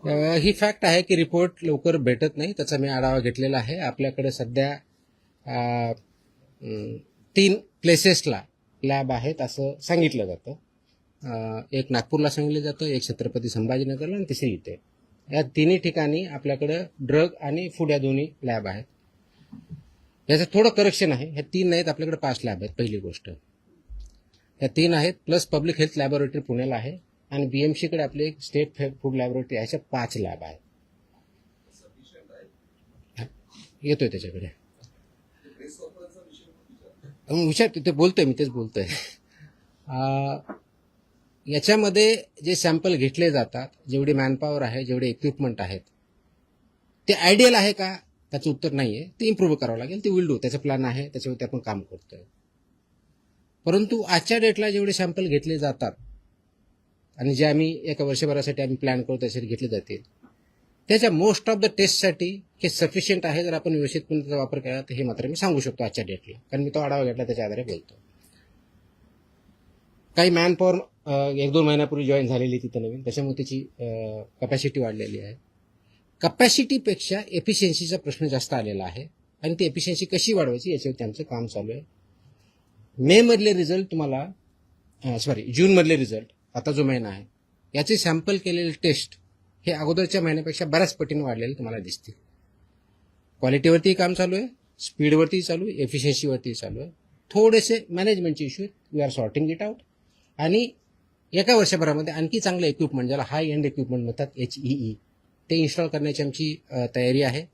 ही fact आहे की report लवकर भेटत नाही. त्याचा मी आढावा घेतलेला आहे. आपल्याकडे सध्या 3 प्लेसेसला लॅब आहेत असं सांगितलं जातं. एक नागपूरला सांगितलं जातं, एक छत्रपती संभाजीनगरला आणि तिसरी इथे. या तिन्ही ठिकाणी आपल्याकडं ड्रग आणि फूड या दोन्ही लॅब आहेत. याचं थोडं करेक्शन आहे. ह्या 3 नाहीत, आपल्याकडे 5 लॅब आहेत. पहिली गोष्ट ह्या 3 आहेत, प्लस पब्लिक हेल्थ लॅबोरेटरी पुण्याला आहे आणि बीएमसीकडे आपले एक स्टेट फूड लॅबोरेटरी आहे. अशा 5 लॅब आहेत. येतोय त्याच्याकडे विचार ते बोलतोय, मी तेच बोलतोय. याच्यामध्ये जे सॅम्पल घेतले जातात, जेवढी मॅनपॉवर आहे, जेवढे इक्विपमेंट आहेत, ते आयडियल आहे का? त्याचं उत्तर नाही आहे. ते इम्प्रूव्ह करावं लागेल. ते विल डू. त्याचं प्लॅन आहे, त्याच्यावरती आपण काम करतोय. परंतु आजच्या डेटला जेवढे सॅम्पल घेतले जातात आणि जे आम्ही एका वर्षभरासाठी आम्ही प्लॅन करतो त्यासाठी घेतले जातील, त्याच्या मोस्ट ऑफ द टेस्टसाठी हे सफिशियंट आहे. जर आपण व्यवस्थितपणे त्याचा वापर केला तर हे मात्र मी सांगू शकतो आजच्या डेटला, कारण मी तो आढावा घेतला त्याच्या आधारे बोलतो. काही मॅनपॉवर 1-2 महिन्यापूर्वी जॉईन झालेली तिथं नवीन, त्याच्यामुळे त्याची कपॅसिटी वाढलेली आहे. कपॅसिटीपेक्षा एफिशियन्सीचा प्रश्न जास्त आलेला आहे आणि ती एफिशियन्सी कशी वाढवायची याच्यावरती आमचं काम चालू आहे. मे मधले रिझल्ट तुम्हाला जून मधले रिझल्ट, आता जो महिना आहे याचे सॅम्पल केलेले टेस्ट हे अगोदरच्या महिन्यापेक्षा बऱ्याच पटीने वाढलेले तुम्हाला दिसतील. क्वालिटीवरती काम चालू आहे, स्पीडवरती चालू आहे, एफिशियन्सीवरती चालू आहे. थोडेसे मॅनेजमेंटचे issue we are sorting it out आणि एका वर्षभरामध्ये आणखी चांगलं इक्विपमेंट, ज्याला हाय एंड इक्विपमेंट म्हणतात HEE, ते इन्स्टॉल करण्याची आमची तयारी आहे.